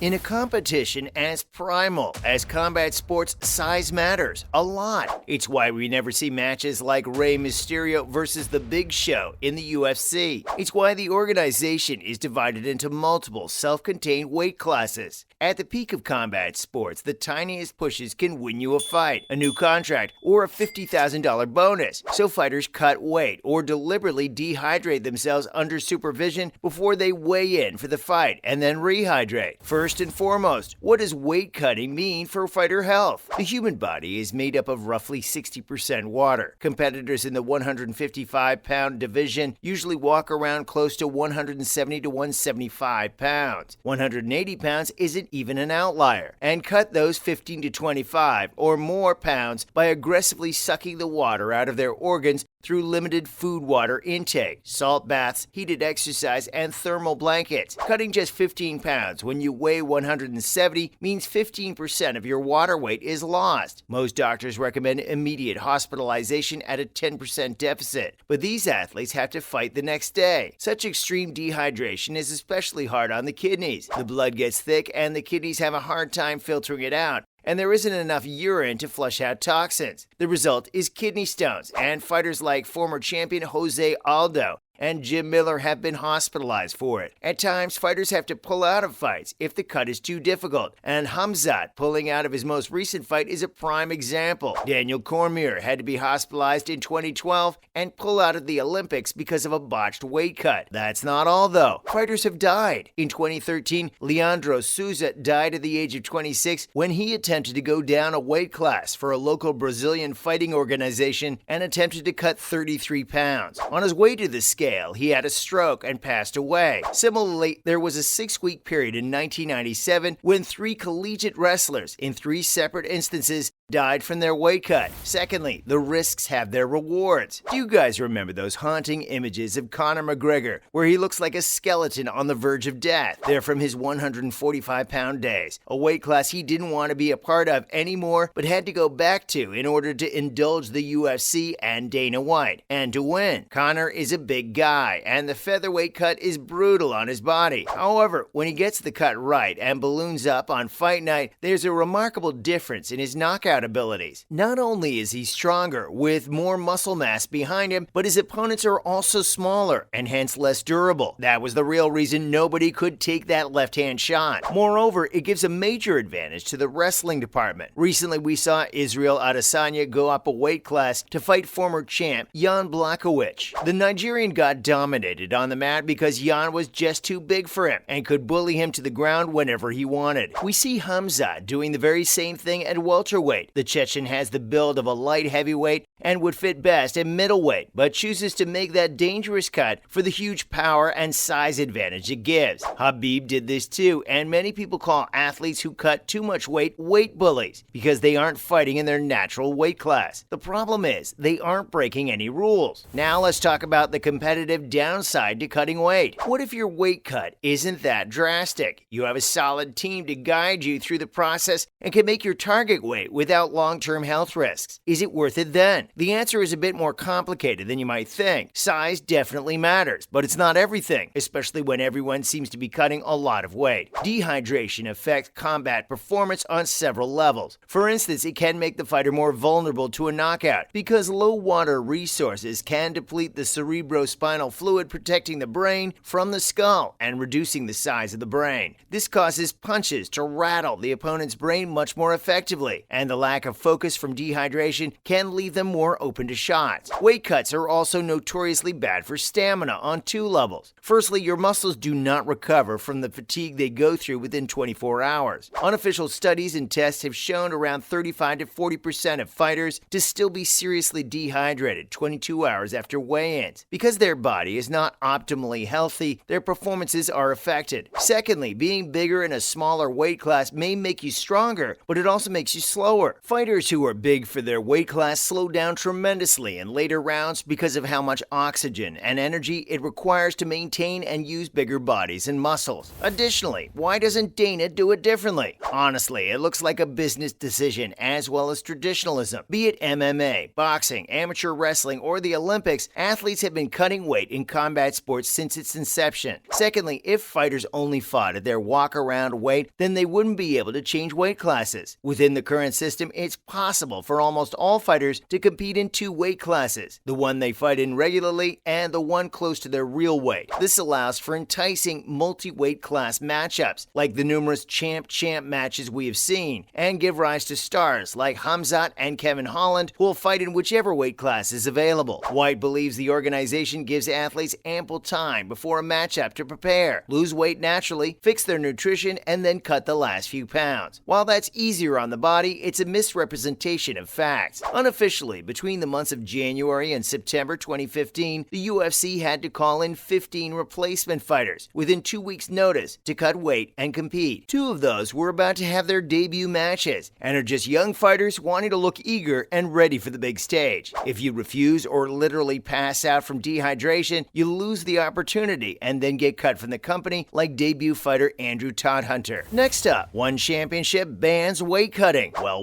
In a competition as primal as combat sports, size matters a lot. It's why we never see matches like Rey Mysterio versus The Big Show in the UFC. It's why the organization is divided into multiple self-contained weight classes. At the peak of combat sports, the tiniest pushes can win you a fight, a new contract, or a $50,000 bonus. So fighters cut weight or deliberately dehydrate themselves under supervision before they weigh in for the fight and then rehydrate. First and foremost, what does weight cutting mean for fighter health? The human body is made up of roughly 60% water. Competitors in the 155-pound division usually walk around close to 170 to 175 pounds. 180 pounds isn't even an outlier. And cut those 15 to 25 or more pounds by aggressively sucking the water out of their organs through limited food water intake, salt baths, heated exercise, and thermal blankets. Cutting just 15 pounds when you weigh 170 means 15% of your water weight is lost. Most doctors recommend immediate hospitalization at a 10% deficit, but these athletes have to fight the next day. Such extreme dehydration is especially hard on the kidneys. The blood gets thick and the kidneys have a hard time filtering it out, and there isn't enough urine to flush out toxins. The result is kidney stones, and fighters like former champion Jose Aldo and Jim Miller have been hospitalized for it. At times, fighters have to pull out of fights if the cut is too difficult, and Khamzat pulling out of his most recent fight is a prime example. Daniel Cormier had to be hospitalized in 2012 and pull out of the Olympics because of a botched weight cut. That's not all, though. Fighters have died. In 2013, Leandro Souza died at the age of 26 when he attempted to go down a weight class for a local Brazilian fighting organization and attempted to cut 33 pounds. On his way to the scale, he had a stroke and passed away. Similarly, there was a 6-week period in 1997 when 3 collegiate wrestlers in 3 separate instances died from their weight cut. Secondly, the risks have their rewards. Do you guys remember those haunting images of Conor McGregor where he looks like a skeleton on the verge of death? They're from his 145-pound days, a weight class he didn't want to be a part of anymore but had to go back to in order to indulge the UFC and Dana White, and to win. Conor is a big guy, and the featherweight cut is brutal on his body. However, when he gets the cut right and balloons up on fight night, there's a remarkable difference in his knockout abilities. Not only is he stronger with more muscle mass behind him, but his opponents are also smaller and hence less durable. That was the real reason nobody could take that left-hand shot. Moreover, it gives a major advantage to the wrestling department. Recently, we saw Israel Adesanya go up a weight class to fight former champ Jan Blachowicz. The Nigerian got dominated on the mat because Jan was just too big for him and could bully him to the ground whenever he wanted. We see Khamzat doing the very same thing at welterweight. The Chechen has the build of a light heavyweight and would fit best at middleweight, but chooses to make that dangerous cut for the huge power and size advantage it gives. Khabib did this too, and many people call athletes who cut too much weight bullies because they aren't fighting in their natural weight class. The problem is they aren't breaking any rules. Now let's talk about the competitive downside to cutting weight. What if your weight cut isn't that drastic? You have a solid team to guide you through the process and can make your target weight without long-term health risks. Is it worth it then? The answer is a bit more complicated than you might think. Size definitely matters, but it's not everything, especially when everyone seems to be cutting a lot of weight. Dehydration affects combat performance on several levels. For instance, it can make the fighter more vulnerable to a knockout because low water resources can deplete the cerebrospinal fluid protecting the brain from the skull and reducing the size of the brain. This causes punches to rattle the opponent's brain much more effectively, and the lack of focus from dehydration can leave them more open to shots. Weight cuts are also notoriously bad for stamina on 2 levels. Firstly, your muscles do not recover from the fatigue they go through within 24 hours. Unofficial studies and tests have shown around 35 to 40% of fighters to still be seriously dehydrated 22 hours after weigh-ins. Because their body is not optimally healthy, their performances are affected. Secondly, being bigger in a smaller weight class may make you stronger, but it also makes you slower. Sure, fighters who are big for their weight class slow down tremendously in later rounds because of how much oxygen and energy it requires to maintain and use bigger bodies and muscles. Additionally, why doesn't Dana do it differently? Honestly, it looks like a business decision as well as traditionalism. Be it MMA, boxing, amateur wrestling, or the Olympics, athletes have been cutting weight in combat sports since its inception. Secondly, if fighters only fought at their walk-around weight, then they wouldn't be able to change weight classes. Within the current system, it's possible for almost all fighters to compete in two weight classes, the one they fight in regularly and the one close to their real weight. This allows for enticing multi-weight class matchups, like the numerous champ-champ matches we have seen, and give rise to stars like Hamzat and Kevin Holland, who will fight in whichever weight class is available. White believes the organization gives athletes ample time before a matchup to prepare, lose weight naturally, fix their nutrition, and then cut the last few pounds. While that's easier on the body, it's a misrepresentation of facts. Unofficially, between the months of January and September 2015, the UFC had to call in 15 replacement fighters within 2 weeks' notice to cut weight and compete. 2 of those were about to have their debut matches and are just young fighters wanting to look eager and ready for the big stage. If you refuse or literally pass out from dehydration, you lose the opportunity and then get cut from the company, like debut fighter Andrew Todhunter. Next up, one championship bans weight cutting. Well.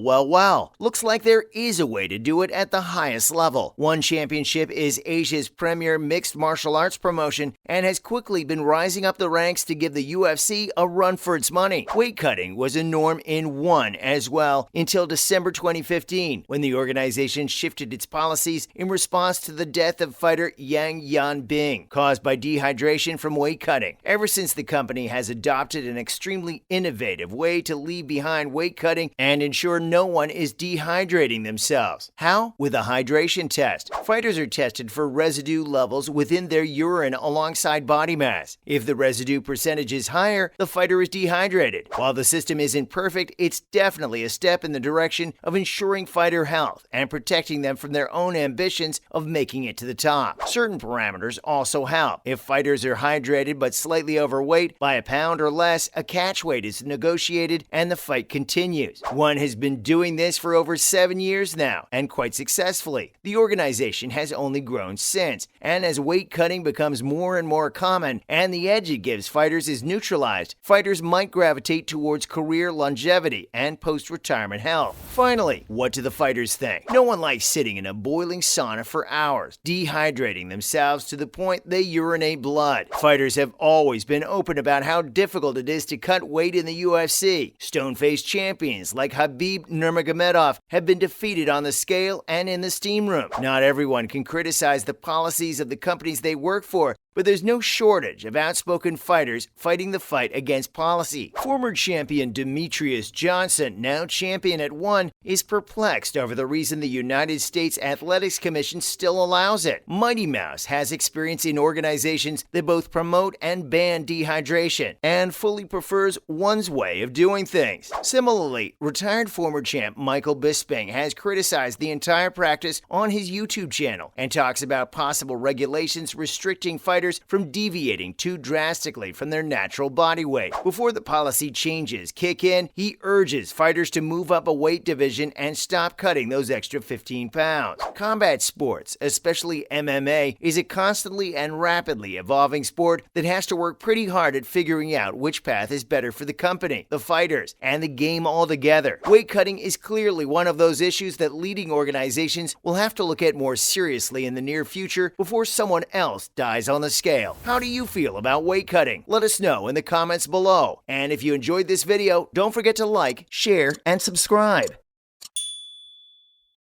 Looks like there is a way to do it at the highest level. One Championship is Asia's premier mixed martial arts promotion and has quickly been rising up the ranks to give the UFC a run for its money. Weight cutting was a norm in One as well until December 2015, when the organization shifted its policies in response to the death of fighter Yang Yanbing, caused by dehydration from weight cutting. Ever since, the company has adopted an extremely innovative way to leave behind weight cutting and ensure no one is dehydrating themselves. How? With a hydration test. Fighters are tested for residue levels within their urine alongside body mass. If the residue percentage is higher, the fighter is dehydrated. While the system isn't perfect, it's definitely a step in the direction of ensuring fighter health and protecting them from their own ambitions of making it to the top. Certain parameters also help. If fighters are hydrated but slightly overweight by a pound or less, a catch weight is negotiated and the fight continues. One has been doing this for over 7 years now, and quite successfully. The organization has only grown since, and as weight cutting becomes more and more common and the edge it gives fighters is neutralized, fighters might gravitate towards career longevity and post-retirement health. Finally, what do the fighters think? No one likes sitting in a boiling sauna for hours, dehydrating themselves to the point they urinate blood. Fighters have always been open about how difficult it is to cut weight in the UFC. Stone-faced champions like Khabib Nurmagomedov have been defeated on the scale and in the steam room. Not everyone can criticize the policies of the companies they work for, but there's no shortage of outspoken fighters fighting the fight against policy. Former champion Demetrius Johnson, now champion at One, is perplexed over the reason the United States Athletics Commission still allows it. Mighty Mouse has experience in organizations that both promote and ban dehydration, and fully prefers One's way of doing things. Similarly, retired former champ Michael Bisping has criticized the entire practice on his YouTube channel and talks about possible regulations restricting fighters from deviating too drastically from their natural body weight. Before the policy changes kick in, he urges fighters to move up a weight division and stop cutting those extra 15 pounds. Combat sports, especially MMA, is a constantly and rapidly evolving sport that has to work pretty hard at figuring out which path is better for the company, the fighters, and the game altogether. Weight cutting is clearly one of those issues that leading organizations will have to look at more seriously in the near future before someone else dies on the scale. How do you feel about weight cutting? Let us know in the comments below. And if you enjoyed this video, don't forget to like, share, and subscribe.